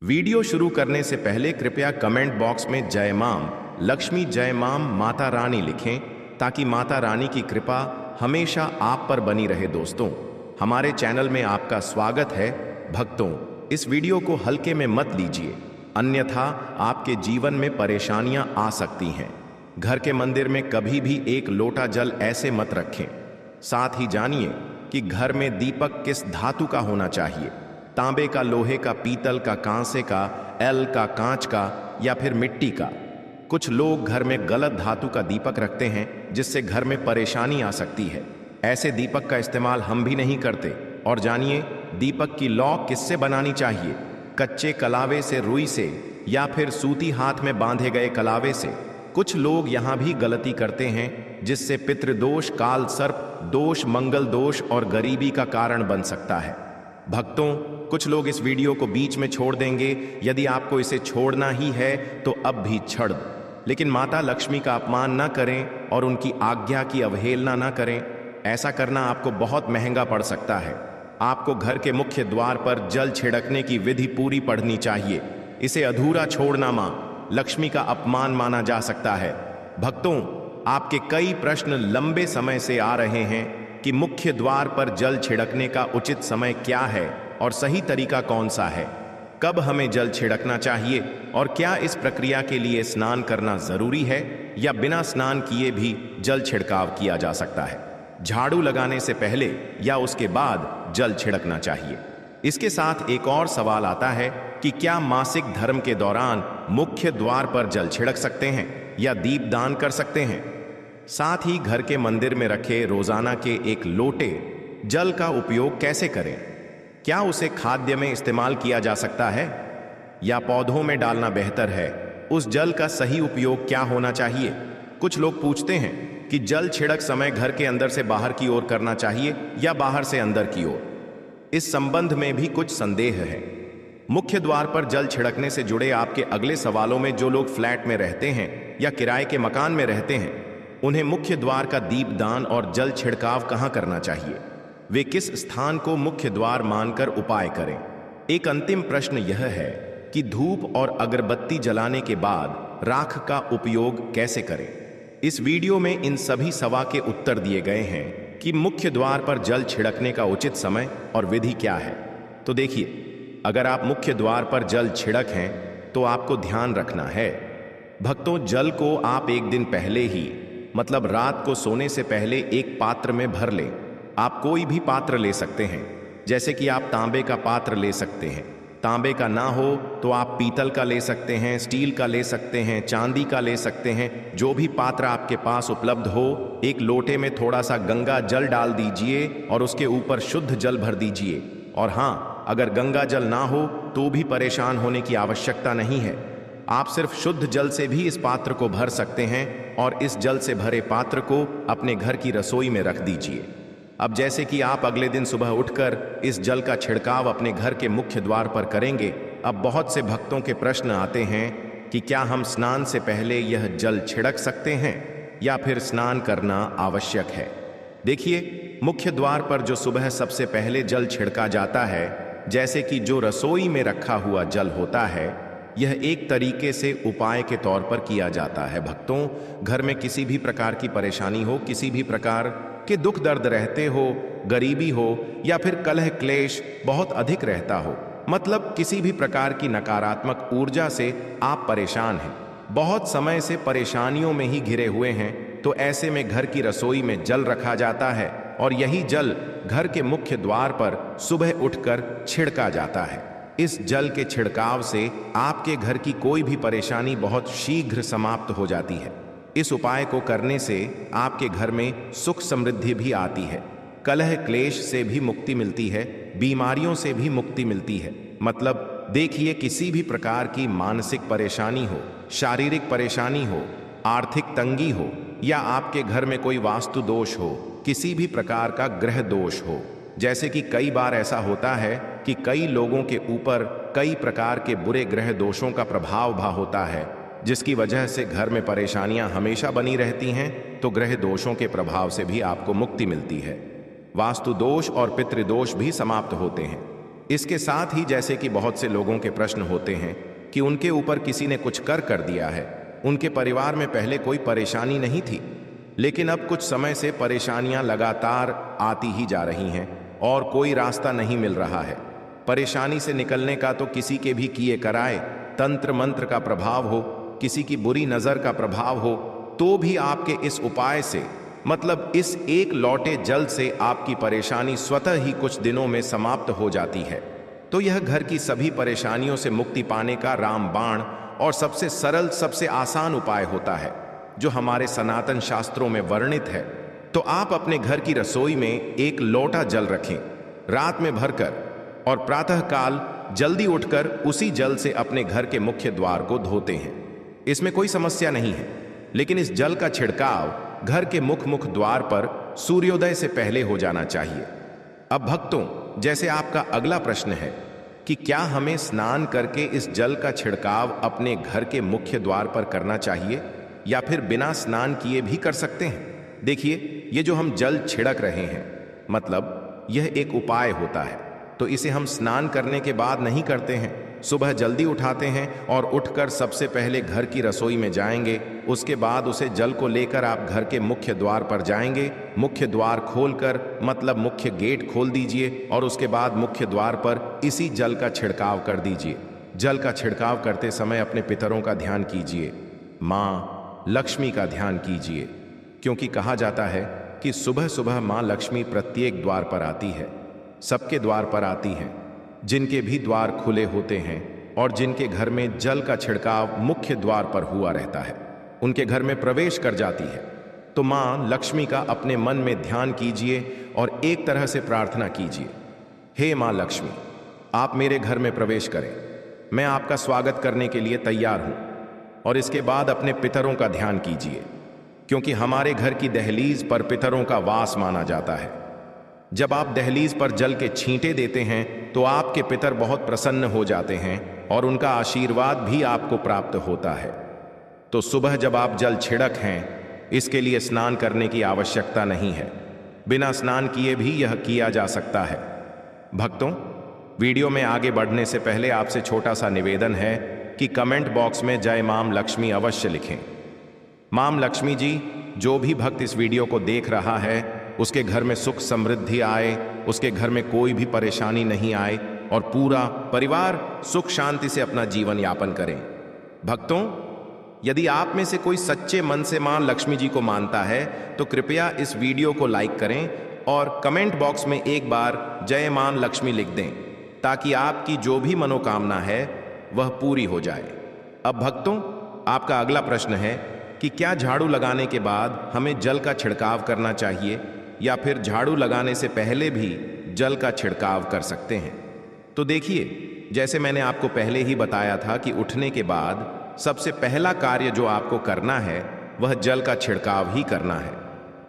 Video शुरू करने से पहले कृपया कमेंट बॉक्स में जय माम लक्ष्मी, जय माम माता रानी लिखें ताकि माता रानी की कृपा हमेशा आप पर बनी रहे। दोस्तों, हमारे चैनल में आपका स्वागत है। भक्तों, इस वीडियो को हल्के में मत लीजिए, अन्यथा आपके जीवन में परेशानियां आ सकती हैं। घर के मंदिर में कभी भी एक लोटा जल ऐसे मत रखें। साथ ही जानिए कि घर में दीपक किस धातु का होना चाहिए, तांबे का, लोहे का, पीतल का, कांसे का, एल का, कांच का या फिर मिट्टी का। कुछ लोग घर में गलत धातु का दीपक रखते हैं जिससे घर में परेशानी आ सकती है। ऐसे दीपक का इस्तेमाल हम भी नहीं करते। और जानिए दीपक की लौ किससे बनानी चाहिए, कच्चे कलावे से, रुई से या फिर सूती हाथ में बांधे गए कलावे से। कुछ लोग यहाँ भी गलती करते हैं जिससे पितृदोष, काल सर्प दोष, मंगल दोष और गरीबी का कारण बन सकता है। भक्तों, कुछ लोग इस वीडियो को बीच में छोड़ देंगे। यदि आपको इसे छोड़ना ही है तो अब भी छोड़ दो, लेकिन माता लक्ष्मी का अपमान न करें और उनकी आज्ञा की अवहेलना न करें। ऐसा करना आपको बहुत महंगा पड़ सकता है। आपको घर के मुख्य द्वार पर जल छिड़कने की विधि पूरी पढ़नी चाहिए। इसे अधूरा छोड़ना मां लक्ष्मी का अपमान माना जा सकता है। भक्तों, आपके कई प्रश्न लंबे समय से आ रहे हैं कि मुख्य द्वार पर जल छिड़कने का उचित समय क्या है और सही तरीका कौन सा है, कब हमें जल छिड़कना चाहिए और क्या इस प्रक्रिया के लिए स्नान करना जरूरी है या बिना स्नान किए भी जल छिड़काव किया जा सकता है। झाड़ू लगाने से पहले या उसके बाद जल छिड़कना चाहिए। इसके साथ एक और सवाल आता है कि क्या मासिक धर्म के दौरान मुख्य द्वार पर जल छिड़क सकते हैं या दीपदान कर सकते हैं। साथ ही घर के मंदिर में रखे रोजाना के एक लोटे जल का उपयोग कैसे करें, क्या उसे खाद्य में इस्तेमाल किया जा सकता है या पौधों में डालना बेहतर है, उस जल का सही उपयोग क्या होना चाहिए। कुछ लोग पूछते हैं कि जल छिड़क समय घर के अंदर से बाहर की ओर करना चाहिए या बाहर से अंदर की ओर। इस संबंध में भी कुछ संदेह है। मुख्य द्वार पर जल छिड़कने से जुड़े आपके अगले सवालों में जो लोग फ्लैट में रहते हैं या किराए के मकान में रहते हैं, उन्हें मुख्य द्वार का दीपदान और जल छिड़काव कहां करना चाहिए, वे किस स्थान को मुख्य द्वार मानकर उपाय करें। एक अंतिम प्रश्न यह है कि धूप और अगरबत्ती जलाने के बाद राख का उपयोग कैसे करें। इस वीडियो में इन सभी सवाल के उत्तर दिए गए हैं कि मुख्य द्वार पर जल छिड़कने का उचित समय और विधि क्या है। तो देखिए, अगर आप मुख्य द्वार पर जल छिड़क हैं तो आपको ध्यान रखना है। भक्तों, जल को आप एक दिन पहले ही, मतलब रात को सोने से पहले एक पात्र में भर लें। आप कोई भी पात्र ले सकते हैं, जैसे कि आप तांबे का पात्र ले सकते हैं। तांबे का ना हो तो आप पीतल का ले सकते हैं, स्टील का ले सकते हैं, चांदी का ले सकते हैं। जो भी पात्र आपके पास उपलब्ध हो, एक लोटे में थोड़ा सा गंगा जल डाल दीजिए और उसके ऊपर शुद्ध जल भर दीजिए। और हाँ, अगर गंगा जल ना हो तो भी परेशान होने की आवश्यकता नहीं है। आप सिर्फ शुद्ध जल से भी इस पात्र को भर सकते हैं और इस जल से भरे पात्र को अपने घर की रसोई में रख दीजिए। अब जैसे कि आप अगले दिन सुबह उठकर इस जल का छिड़काव अपने घर के मुख्य द्वार पर करेंगे। अब बहुत से भक्तों के प्रश्न आते हैं कि क्या हम स्नान से पहले यह जल छिड़क सकते हैं या फिर स्नान करना आवश्यक है। देखिए, मुख्य द्वार पर जो सुबह सबसे पहले जल छिड़का जाता है, जैसे कि जो रसोई में रखा हुआ जल होता है, यह एक तरीके से उपाय के तौर पर किया जाता है। भक्तों, घर में किसी भी प्रकार की परेशानी हो, किसी भी प्रकार के दुख दर्द रहते हो, गरीबी हो या फिर कलह क्लेश बहुत अधिक रहता हो, मतलब किसी भी प्रकार की नकारात्मक ऊर्जा से आप परेशान हैं, बहुत समय से परेशानियों में ही घिरे हुए हैं, तो ऐसे में घर की रसोई में जल रखा जाता है और यही जल घर के मुख्य द्वार पर सुबह उठकर छिड़का जाता है। इस जल के छिड़काव से आपके घर की कोई भी परेशानी बहुत शीघ्र समाप्त हो जाती है। इस उपाय को करने से आपके घर में सुख समृद्धि भी आती है, कलह क्लेश से भी मुक्ति मिलती है, बीमारियों से भी मुक्ति मिलती है। मतलब देखिए, किसी भी प्रकार की मानसिक परेशानी हो, शारीरिक परेशानी हो, आर्थिक तंगी हो या आपके घर में कोई वास्तु दोष हो, किसी भी प्रकार का ग्रह दोष हो, जैसे कि कई बार ऐसा होता है कि कई लोगों के ऊपर कई प्रकार के बुरे ग्रह दोषों का प्रभाव होता है, जिसकी वजह से घर में परेशानियां हमेशा बनी रहती हैं। तो ग्रह दोषों के प्रभाव से भी आपको मुक्ति मिलती है। वास्तु दोष और पितृदोष भी समाप्त होते हैं। इसके साथ ही जैसे कि बहुत से लोगों के प्रश्न होते हैं कि उनके ऊपर किसी ने कुछ कर दिया है, उनके परिवार में पहले कोई परेशानी नहीं थी, लेकिन अब कुछ समय से परेशानियां लगातार आती ही जा रही हैं और कोई रास्ता नहीं मिल रहा है। परेशानी से निकलने का तो किसी के भी किए कराए तंत्र मंत्र का प्रभाव हो, किसी की बुरी नजर का प्रभाव हो, तो भी आपके इस उपाय से, मतलब इस एक लौटे जल से आपकी परेशानी स्वतः ही कुछ दिनों में समाप्त हो जाती है। तो यह घर की सभी परेशानियों से मुक्ति पाने का रामबाण और सबसे सरल, सबसे आसान उपाय होता है, जो हमारे सनातन शास्त्रों में वर्णित है। तो आप अपने घर की रसोई में एक लोटा जल रखें, रात में भरकर, और प्रातःकाल जल्दी उठकर उसी जल से अपने घर के मुख्य द्वार को धोते हैं। इसमें कोई समस्या नहीं है, लेकिन इस जल का छिड़काव घर के मुख द्वार पर सूर्योदय से पहले हो जाना चाहिए। अब भक्तों, जैसे आपका अगला प्रश्न है कि क्या हमें स्नान करके इस जल का छिड़काव अपने घर के मुख्य द्वार पर करना चाहिए या फिर बिना स्नान किए भी कर सकते हैं? देखिए, ये जो हम जल छिड़क रहे हैं, मतलब यह एक उपाय होता है, तो इसे हम स्नान करने के बाद नहीं करते हैं। सुबह जल्दी उठाते हैं और उठकर सबसे पहले घर की रसोई में जाएंगे, उसके बाद उसे जल को लेकर आप घर के मुख्य द्वार पर जाएंगे। मुख्य द्वार खोलकर, मतलब मुख्य गेट खोल दीजिए और उसके बाद मुख्य द्वार पर इसी जल का छिड़काव कर दीजिए। जल का छिड़काव करते समय अपने पितरों का ध्यान कीजिए, माँ लक्ष्मी का ध्यान कीजिए, क्योंकि कहा जाता है कि सुबह सुबह माँ लक्ष्मी प्रत्येक द्वार पर आती है, सबके द्वार पर आती हैं। जिनके भी द्वार खुले होते हैं और जिनके घर में जल का छिड़काव मुख्य द्वार पर हुआ रहता है, उनके घर में प्रवेश कर जाती है। तो माँ लक्ष्मी का अपने मन में ध्यान कीजिए और एक तरह से प्रार्थना कीजिए, हे माँ लक्ष्मी, आप मेरे घर में प्रवेश करें, मैं आपका स्वागत करने के लिए तैयार हूं। और इसके बाद अपने पितरों का ध्यान कीजिए, क्योंकि हमारे घर की दहलीज पर पितरों का वास माना जाता है। जब आप दहलीज पर जल के छींटे देते हैं तो आपके पितर बहुत प्रसन्न हो जाते हैं और उनका आशीर्वाद भी आपको प्राप्त होता है। तो सुबह जब आप जल छिड़क हैं, इसके लिए स्नान करने की आवश्यकता नहीं है, बिना स्नान किए भी यह किया जा सकता है। भक्तों, वीडियो में आगे बढ़ने से पहले आपसे छोटा सा निवेदन है कि कमेंट बॉक्स में जय माम लक्ष्मी अवश्य लिखें। माम लक्ष्मी जी, जो भी भक्त इस वीडियो को देख रहा है उसके घर में सुख समृद्धि आए, उसके घर में कोई भी परेशानी नहीं आए और पूरा परिवार सुख शांति से अपना जीवन यापन करें। भक्तों, यदि आप में से कोई सच्चे मन से मां लक्ष्मी जी को मानता है तो कृपया इस वीडियो को लाइक करें और कमेंट बॉक्स में एक बार जय मां लक्ष्मी लिख दें, ताकि आपकी जो भी मनोकामना है वह पूरी हो जाए। अब भक्तों, आपका अगला प्रश्न है कि क्या झाड़ू लगाने के बाद हमें जल का छिड़काव करना चाहिए या फिर झाड़ू लगाने से पहले भी जल का छिड़काव कर सकते हैं? तो देखिए, जैसे मैंने आपको पहले ही बताया था कि उठने के बाद सबसे पहला कार्य जो आपको करना है वह जल का छिड़काव ही करना है।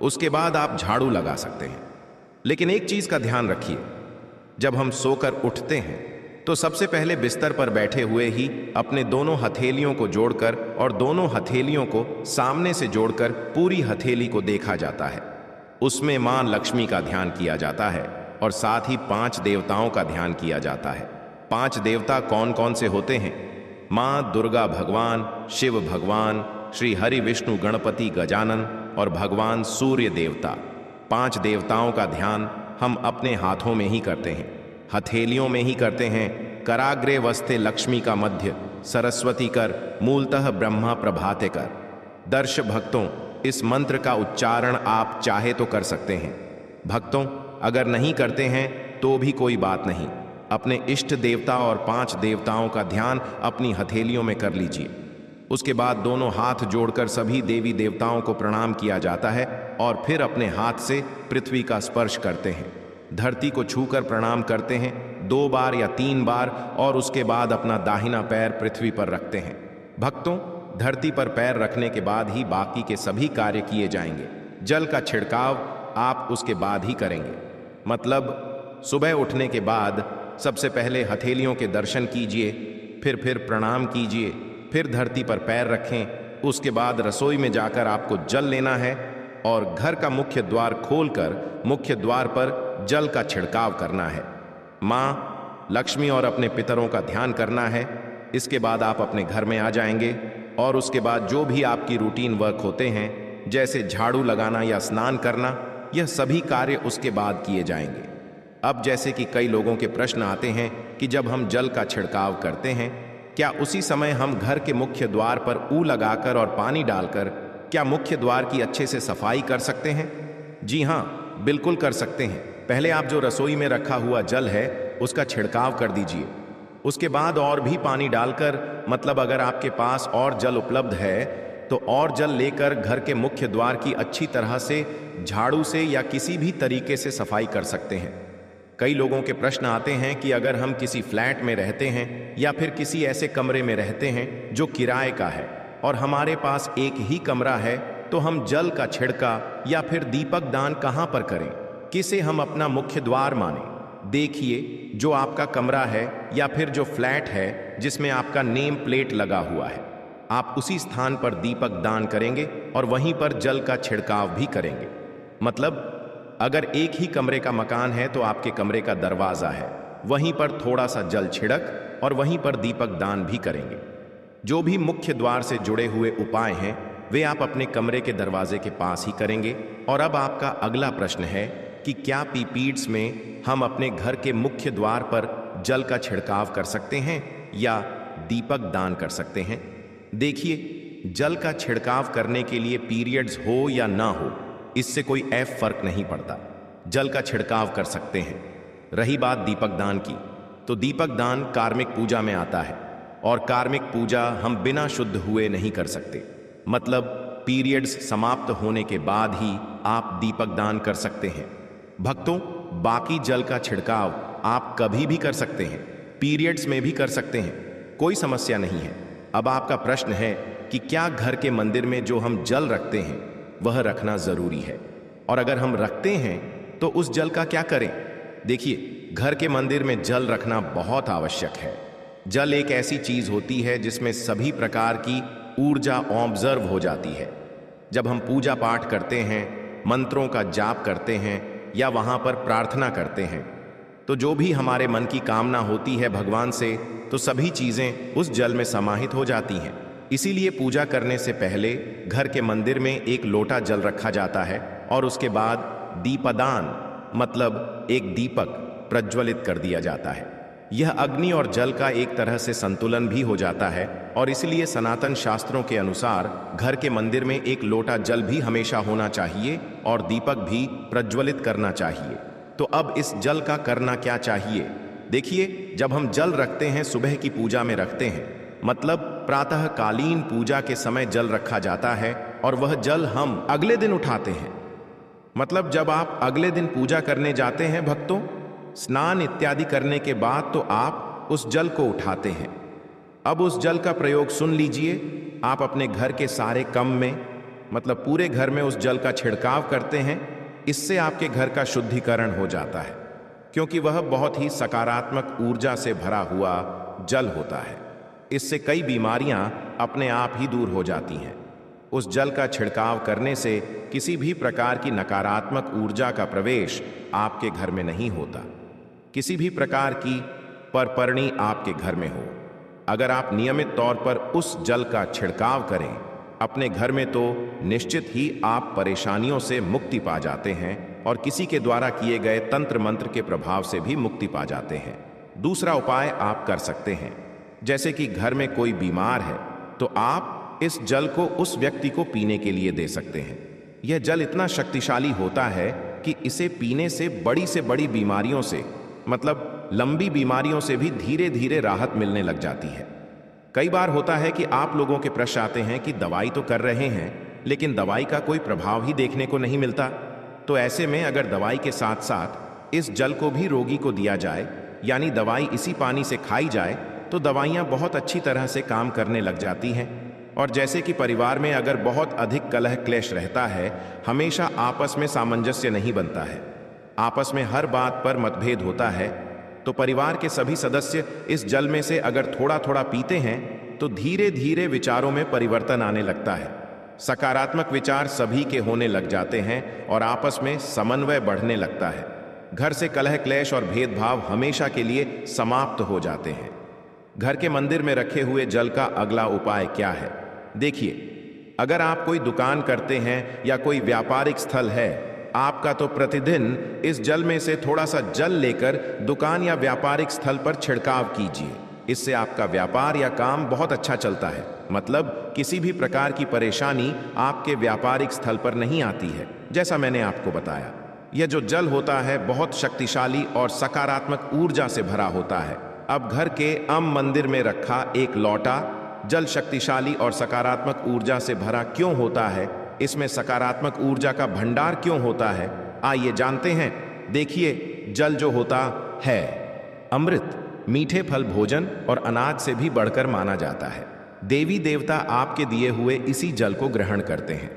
उसके बाद आप झाड़ू लगा सकते हैं। लेकिन एक चीज का ध्यान रखिए, जब हम सोकर उठते हैं तो सबसे पहले बिस्तर पर बैठे हुए ही अपने दोनों हथेलियों को जोड़कर और दोनों हथेलियों को सामने से जोड़कर पूरी हथेली को देखा जाता है। उसमें मां लक्ष्मी का ध्यान किया जाता है और साथ ही 5 देवताओं का ध्यान किया जाता है। 5 देवता कौन कौन से होते हैं? मां दुर्गा भगवान, शिव भगवान, श्री हरि विष्णु गणपति गजानन और भगवान सूर्य देवता। 5 देवताओं का ध्यान हम अपने हाथों में ही करते हैं, हथेलियों में ही करते हैं। कराग्रे वस्ते लक्ष्मी का मध्य, सरस्वती कर मूलतः ब्रह्मा प्रभाते कर। दर्श भक्तों, इस मंत्र का उच्चारण आप चाहे तो कर सकते हैं। भक्तों, अगर नहीं करते हैं तो भी कोई बात नहीं, अपने इष्ट देवता और 5 देवताओं का ध्यान अपनी हथेलियों में कर लीजिए। उसके बाद दोनों हाथ जोड़कर सभी देवी देवताओं को प्रणाम किया जाता है और फिर अपने हाथ से पृथ्वी का स्पर्श करते हैं, धरती को छूकर प्रणाम करते हैं 2 बार या 3 बार और उसके बाद अपना दाहिना पैर पृथ्वी पर रखते हैं। भक्तों, धरती पर पैर रखने के बाद ही बाकी के सभी कार्य किए जाएंगे। जल का छिड़काव आप उसके बाद ही करेंगे, मतलब सुबह उठने के बाद सबसे पहले हथेलियों के दर्शन कीजिए, फिर प्रणाम कीजिए, फिर धरती पर पैर रखें। उसके बाद रसोई में जाकर आपको जल लेना है और घर का मुख्य द्वार खोलकर मुख्य द्वार पर जल का छिड़काव करना है। माँ लक्ष्मी और अपने पितरों का ध्यान करना है। इसके बाद आप अपने घर में आ जाएंगे और उसके बाद जो भी आपकी रूटीन वर्क होते हैं, जैसे झाड़ू लगाना या स्नान करना, यह सभी कार्य उसके बाद किए जाएंगे। अब जैसे कि कई लोगों के प्रश्न आते हैं कि जब हम जल का छिड़काव करते हैं, क्या उसी समय हम घर के मुख्य द्वार पर ऊ लगाकर और पानी डालकर क्या मुख्य द्वार की अच्छे से सफाई कर सकते हैं? जी हाँ, बिल्कुल कर सकते हैं। पहले आप जो रसोई में रखा हुआ जल है उसका छिड़काव कर दीजिए। उसके बाद और भी पानी डालकर, मतलब अगर आपके पास और जल उपलब्ध है तो और जल लेकर घर के मुख्य द्वार की अच्छी तरह से झाड़ू से या किसी भी तरीके से सफाई कर सकते हैं। कई लोगों के प्रश्न आते हैं कि अगर हम किसी फ्लैट में रहते हैं या फिर किसी ऐसे कमरे में रहते हैं जो किराए का है और हमारे पास एक ही कमरा है, तो हम जल का छिड़का या फिर दीपक दान कहाँ पर करें, किसे हम अपना मुख्य द्वार माने? देखिए, जो आपका कमरा है या फिर जो फ्लैट है जिसमें आपका नेम प्लेट लगा हुआ है, आप उसी स्थान पर दीपक दान करेंगे और वहीं पर जल का छिड़काव भी करेंगे। मतलब अगर एक ही कमरे का मकान है तो आपके कमरे का दरवाजा है, वहीं पर थोड़ा सा जल छिड़क और वहीं पर दीपक दान भी करेंगे। जो भी मुख्य द्वार से जुड़े हुए उपाय हैं वे आप अपने कमरे के दरवाजे के पास ही करेंगे। और अब आपका अगला प्रश्न है कि क्या पीपीड्स में हम अपने घर के मुख्य द्वार पर जल का छिड़काव कर सकते हैं या दीपक दान कर सकते हैं? देखिए, जल का छिड़काव करने के लिए पीरियड्स हो या ना हो, इससे कोई फर्क नहीं पड़ता, जल का छिड़काव कर सकते हैं। रही बात दीपक दान की, तो दीपक दान कार्मिक पूजा में आता है और कार्मिक पूजा हम बिना शुद्ध हुए नहीं कर सकते। मतलब पीरियड्स समाप्त होने के बाद ही आप दीपक दान कर सकते हैं। भक्तों, बाकी जल का छिड़काव आप कभी भी कर सकते हैं, पीरियड्स में भी कर सकते हैं, कोई समस्या नहीं है। अब आपका प्रश्न है कि क्या घर के मंदिर में जो हम जल रखते हैं वह रखना जरूरी है, और अगर हम रखते हैं तो उस जल का क्या करें? देखिए, घर के मंदिर में जल रखना बहुत आवश्यक है। जल एक ऐसी चीज होती है जिसमें सभी प्रकार की ऊर्जा ऑब्जर्व हो जाती है। जब हम पूजा पाठ करते हैं, मंत्रों का जाप करते हैं या वहां पर प्रार्थना करते हैं, तो जो भी हमारे मन की कामना होती है भगवान से, तो सभी चीजें उस जल में समाहित हो जाती हैं। इसीलिए पूजा करने से पहले घर के मंदिर में एक लोटा जल रखा जाता है और उसके बाद दीपदान, मतलब एक दीपक प्रज्वलित कर दिया जाता है। यह अग्नि और जल का एक तरह से संतुलन भी हो जाता है और इसलिए सनातन शास्त्रों के अनुसार घर के मंदिर में एक लोटा जल भी हमेशा होना चाहिए और दीपक भी प्रज्वलित करना चाहिए। तो अब इस जल का करना क्या चाहिए? देखिए, जब हम जल रखते हैं सुबह की पूजा में रखते हैं, मतलब प्रातःकालीन पूजा के समय जल रखा जाता है और वह जल हम अगले दिन उठाते हैं। मतलब जब आप अगले दिन पूजा करने जाते हैं भक्तों, स्नान इत्यादि करने के बाद तो आप उस जल को उठाते हैं। अब उस जल का प्रयोग सुन लीजिए, आप अपने घर के सारे कम में, मतलब पूरे घर में उस जल का छिड़काव करते हैं। इससे आपके घर का शुद्धिकरण हो जाता है, क्योंकि वह बहुत ही सकारात्मक ऊर्जा से भरा हुआ जल होता है। इससे कई बीमारियां अपने आप ही दूर हो जाती हैं। उस जल का छिड़काव करने से किसी भी प्रकार की नकारात्मक ऊर्जा का प्रवेश आपके घर में नहीं होता। किसी भी प्रकार की परपरणी आपके घर में हो, अगर आप नियमित तौर पर उस जल का छिड़काव करें अपने घर में, तो निश्चित ही आप परेशानियों से मुक्ति पा जाते हैं और किसी के द्वारा किए गए तंत्र मंत्र के प्रभाव से भी मुक्ति पा जाते हैं। दूसरा उपाय आप कर सकते हैं, जैसे कि घर में कोई बीमार है तो आप इस जल को उस व्यक्ति को पीने के लिए दे सकते हैं। यह जल इतना शक्तिशाली होता है कि इसे पीने से बड़ी बीमारियों से, मतलब लंबी बीमारियों से भी धीरे धीरे राहत मिलने लग जाती है। कई बार होता है कि आप लोगों के प्रश्न आते हैं कि दवाई तो कर रहे हैं लेकिन दवाई का कोई प्रभाव ही देखने को नहीं मिलता। तो ऐसे में अगर दवाई के साथ साथ इस जल को भी रोगी को दिया जाए, यानी दवाई इसी पानी से खाई जाए, तो दवाइयाँ बहुत अच्छी तरह से काम करने लग जाती हैं। और जैसे कि परिवार में अगर बहुत अधिक कलह क्लेश रहता है, हमेशा आपस में सामंजस्य नहीं बनता है, आपस में हर बात पर मतभेद होता है, तो परिवार के सभी सदस्य इस जल में से अगर थोड़ा थोड़ा पीते हैं तो धीरे धीरे विचारों में परिवर्तन आने लगता है। सकारात्मक विचार सभी के होने लग जाते हैं और आपस में समन्वय बढ़ने लगता है। घर से कलह क्लेश और भेदभाव हमेशा के लिए समाप्त हो जाते हैं। घर के मंदिर में रखे हुए जल का अगला उपाय क्या है? देखिए, अगर आप कोई दुकान करते हैं या कोई व्यापारिक स्थल है आपका, तो प्रतिदिन इस जल में से थोड़ा सा जल लेकर दुकान या व्यापारिक स्थल पर छिड़काव कीजिए। इससे आपका व्यापार या काम बहुत अच्छा चलता है। मतलब किसी भी प्रकार की परेशानी आपके व्यापारिक स्थल पर नहीं आती है। जैसा मैंने आपको बताया, यह जो जल होता है बहुत शक्तिशाली और सकारात्मक ऊर्जा से भरा होता है। अब घर के मंदिर में रखा एक लौटा जल शक्तिशाली और सकारात्मक ऊर्जा से भरा क्यों होता है? इसमें सकारात्मक ऊर्जा का भंडार क्यों होता है? आइए जानते हैं। देखिए, जल जो होता है अमृत, मीठे फल, भोजन और अनाज से भी बढ़कर माना जाता है। देवी देवता आपके दिए हुए इसी जल को ग्रहण करते हैं।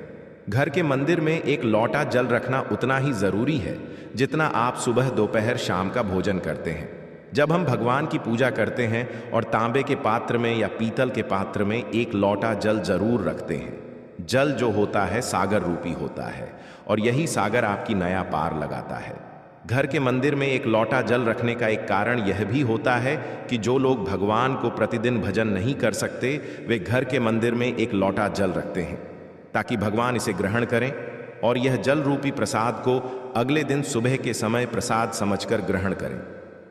घर के मंदिर में एक लौटा जल रखना उतना ही जरूरी है जितना आप सुबह, दोपहर, शाम का भोजन करते हैं। जब हम भगवान की पूजा करते हैं और तांबे के पात्र में या पीतल के पात्र में एक लौटा जल जरूर रखते हैं। जल जो होता है सागर रूपी होता है और यही सागर आपकी नया पार लगाता है। घर के मंदिर में एक लौटा जल रखने का एक कारण यह भी होता है कि जो लोग भगवान को प्रतिदिन भजन नहीं कर सकते, वे घर के मंदिर में एक लौटा जल रखते हैं ताकि भगवान इसे ग्रहण करें और यह जल रूपी प्रसाद को अगले दिन सुबह के समय प्रसाद समझकर ग्रहण करें।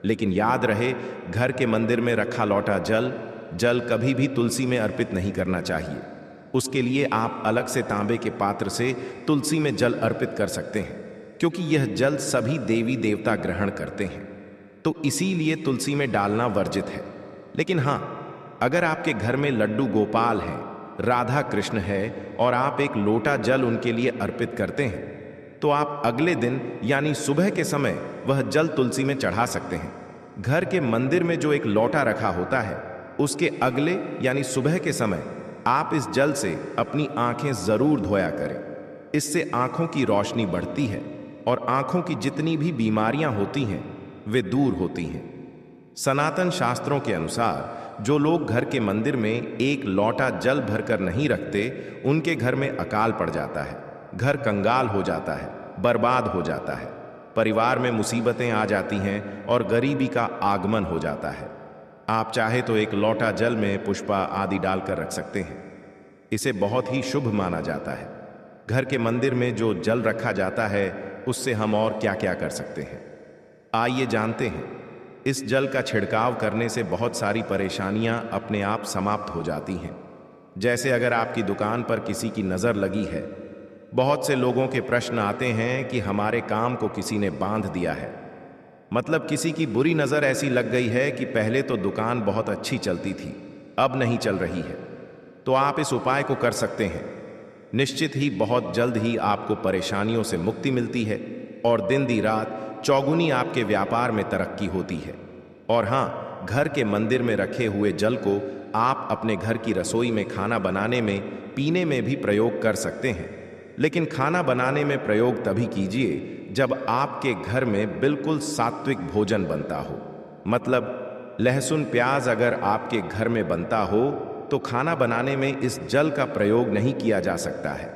लेकिन याद रहे, घर के मंदिर में रखा लौटा जल कभी भी तुलसी में अर्पित नहीं करना चाहिए। उसके लिए आप अलग से तांबे के पात्र से तुलसी में जल अर्पित कर सकते हैं, क्योंकि यह जल सभी देवी देवता ग्रहण करते हैं, तो इसीलिए तुलसी में डालना वर्जित है। लेकिन हाँ, अगर आपके घर में लड्डू गोपाल हैं, राधा कृष्ण है और आप एक लोटा जल उनके लिए अर्पित करते हैं, तो आप अगले दिन यानी सुबह के समय वह जल तुलसी में चढ़ा सकते हैं। घर के मंदिर में जो एक लौटा रखा होता है, उसके अगले यानी सुबह के समय आप इस जल से अपनी आंखें जरूर धोया करें। इससे आंखों की रोशनी बढ़ती है और आंखों की जितनी भी बीमारियां होती हैं वे दूर होती हैं। सनातन शास्त्रों के अनुसार जो लोग घर के मंदिर में एक लौटा जल भरकर नहीं रखते, उनके घर में अकाल पड़ जाता है, घर कंगाल हो जाता है, बर्बाद हो जाता है, परिवार में मुसीबतें आ जाती हैं और गरीबी का आगमन हो जाता है। आप चाहे तो एक लौटा जल में पुष्पा आदि डालकर रख सकते हैं। इसे बहुत ही शुभ माना जाता है। घर के मंदिर में जो जल रखा जाता है उससे हम और क्या क्या कर सकते हैं, आइए जानते हैं। इस जल का छिड़काव करने से बहुत सारी परेशानियां अपने आप समाप्त हो जाती हैं। जैसे अगर आपकी दुकान पर किसी की नज़र लगी है, बहुत से लोगों के प्रश्न आते हैं कि हमारे काम को किसी ने बांध दिया है। मतलब किसी की बुरी नज़र ऐसी लग गई है कि पहले तो दुकान बहुत अच्छी चलती थी, अब नहीं चल रही है। तो आप इस उपाय को कर सकते हैं। निश्चित ही बहुत जल्द ही आपको परेशानियों से मुक्ति मिलती है और दिन दी रात चौगुनी आपके व्यापार में तरक्की होती है। और हाँ, घर के मंदिर में रखे हुए जल को आप अपने घर की रसोई में खाना बनाने में, पीने में भी प्रयोग कर सकते हैं। लेकिन खाना बनाने में प्रयोग तभी कीजिए जब आपके घर में बिल्कुल सात्विक भोजन बनता हो। मतलब लहसुन प्याज अगर आपके घर में बनता हो तो खाना बनाने में इस जल का प्रयोग नहीं किया जा सकता है।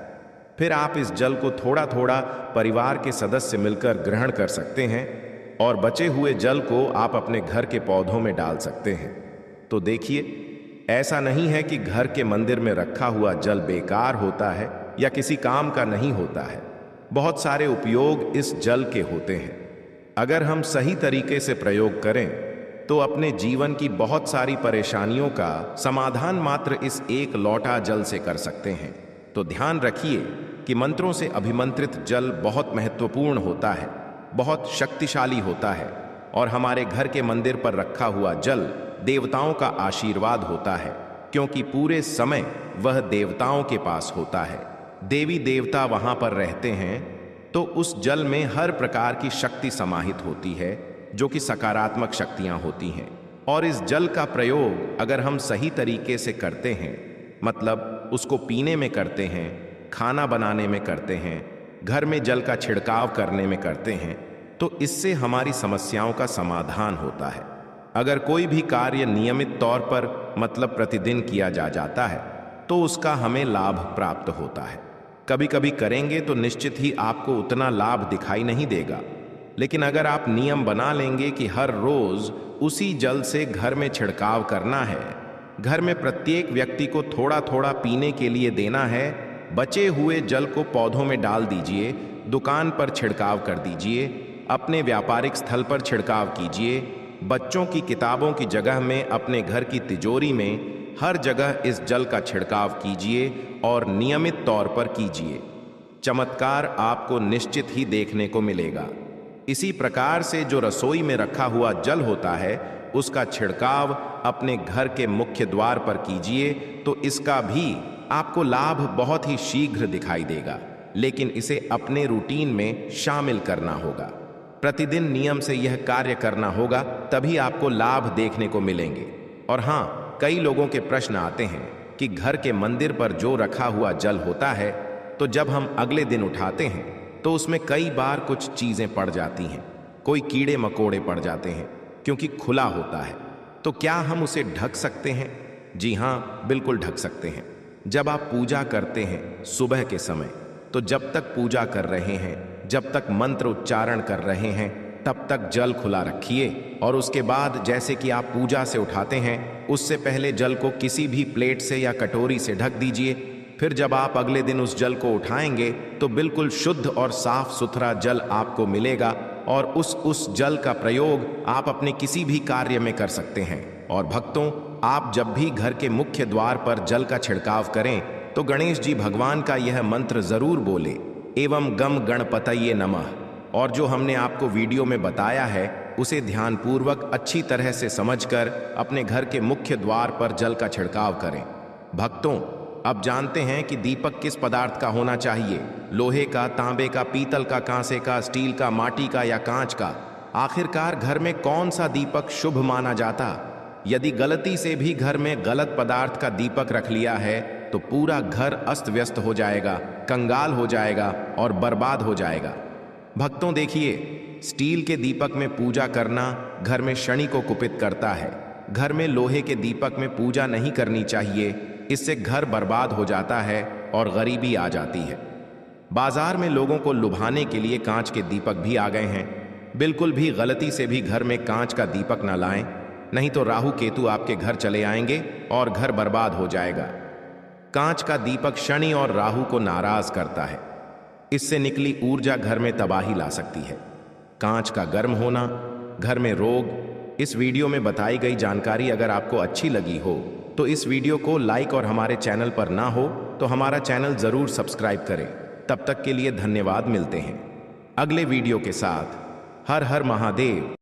फिर आप इस जल को थोड़ा थोड़ा परिवार के सदस्य मिलकर ग्रहण कर सकते हैं और बचे हुए जल को आप अपने घर के पौधों में डाल सकते हैं। तो देखिए, ऐसा नहीं है कि घर के मंदिर में रखा हुआ जल बेकार होता है या किसी काम का नहीं होता है। बहुत सारे उपयोग इस जल के होते हैं। अगर हम सही तरीके से प्रयोग करें तो अपने जीवन की बहुत सारी परेशानियों का समाधान मात्र इस एक लौटा जल से कर सकते हैं। तो ध्यान रखिए कि मंत्रों से अभिमंत्रित जल बहुत महत्वपूर्ण होता है, बहुत शक्तिशाली होता है और हमारे घर के मंदिर पर रखा हुआ जल देवताओं का आशीर्वाद होता है, क्योंकि पूरे समय वह देवताओं के पास होता है। देवी देवता वहां पर रहते हैं, तो उस जल में हर प्रकार की शक्ति समाहित होती है जो कि सकारात्मक शक्तियां होती हैं। और इस जल का प्रयोग अगर हम सही तरीके से करते हैं, मतलब उसको पीने में करते हैं, खाना बनाने में करते हैं, घर में जल का छिड़काव करने में करते हैं, तो इससे हमारी समस्याओं का समाधान होता है। अगर कोई भी कार्य नियमित तौर पर मतलब प्रतिदिन किया जाता है तो उसका हमें लाभ प्राप्त होता है। कभी कभी करेंगे तो निश्चित ही आपको उतना लाभ दिखाई नहीं देगा, लेकिन अगर आप नियम बना लेंगे कि हर रोज उसी जल से घर में छिड़काव करना है, घर में प्रत्येक व्यक्ति को थोड़ा थोड़ा पीने के लिए देना है, बचे हुए जल को पौधों में डाल दीजिए, दुकान पर छिड़काव कर दीजिए, अपने व्यापारिक स्थल पर छिड़काव कीजिए, बच्चों की किताबों की जगह में अपने घर की तिजोरी में हर जगह इस जल का छिड़काव कीजिए और नियमित तौर पर कीजिए। चमत्कार आपको निश्चित ही देखने को मिलेगा। इसी प्रकार से जो रसोई में रखा हुआ जल होता है उसका छिड़काव अपने घर के मुख्य द्वार पर कीजिए तो इसका भी आपको लाभ बहुत ही शीघ्र दिखाई देगा, लेकिन इसे अपने रूटीन में शामिल करना होगा। प्रतिदिन नियम से यह कार्य करना होगा, तभी आपको लाभ देखने को मिलेंगे। और हाँ, कई लोगों के प्रश्न आते हैं कि घर के मंदिर पर जो रखा हुआ जल होता है तो जब हम अगले दिन उठाते हैं तो उसमें कई बार कुछ चीजें पड़ जाती हैं, कोई कीड़े मकोड़े पड़ जाते हैं क्योंकि खुला होता है। तो क्या हम उसे ढक सकते हैं? जी हाँ, बिल्कुल ढक सकते हैं। जब आप पूजा करते हैं सुबह के समय, तो जब तक पूजा कर रहे हैं, जब तक मंत्र उच्चारण कर रहे हैं, तब तक जल खुला रखिए। और उसके बाद जैसे कि आप पूजा से उठाते हैं, उससे पहले जल को किसी भी प्लेट से या कटोरी से ढक दीजिए। फिर जब आप अगले दिन उस जल को उठाएंगे तो बिल्कुल शुद्ध और साफ सुथरा जल आपको मिलेगा और उस जल का प्रयोग आप अपने किसी भी कार्य में कर सकते हैं। और भक्तों, आप जब भी घर के मुख्य द्वार पर जल का छिड़काव करें तो गणेश जी भगवान का यह मंत्र जरूर बोले, एवं गम गणपतये नमः। और जो हमने आपको वीडियो में बताया है उसे ध्यानपूर्वक अच्छी तरह से समझकर अपने घर के मुख्य द्वार पर जल का छिड़काव करें। भक्तों, अब जानते हैं कि दीपक किस पदार्थ का होना चाहिए, लोहे का, तांबे का, पीतल का, कांसे का, स्टील का, माटी का या कांच का। आखिरकार घर में कौन सा दीपक शुभ माना जाता? यदि गलती से भी घर में गलत पदार्थ का दीपक रख लिया है तो पूरा घर अस्त व्यस्त हो जाएगा, कंगाल हो जाएगा और बर्बाद हो जाएगा। भक्तों देखिए, स्टील के दीपक में पूजा करना घर में शनि को कुपित करता है। घर में लोहे के दीपक में पूजा नहीं करनी चाहिए, इससे घर बर्बाद हो जाता है और गरीबी आ जाती है। बाजार में लोगों को लुभाने के लिए कांच के दीपक भी आ गए हैं। बिल्कुल भी गलती से भी घर में कांच का दीपक ना लाएं, नहीं तो राहु केतु आपके घर चले आएंगे और घर बर्बाद हो जाएगा। कांच का दीपक शनि और राहु को नाराज करता है, इससे निकली ऊर्जा घर में तबाही ला सकती है। कांच का गर्म होना, घर में रोग। इस वीडियो में बताई गई जानकारी अगर आपको अच्छी लगी हो तो इस वीडियो को लाइक और हमारे चैनल पर ना हो तो हमारा चैनल जरूर सब्सक्राइब करें। तब तक के लिए धन्यवाद। मिलते हैं अगले वीडियो के साथ। हर हर महादेव।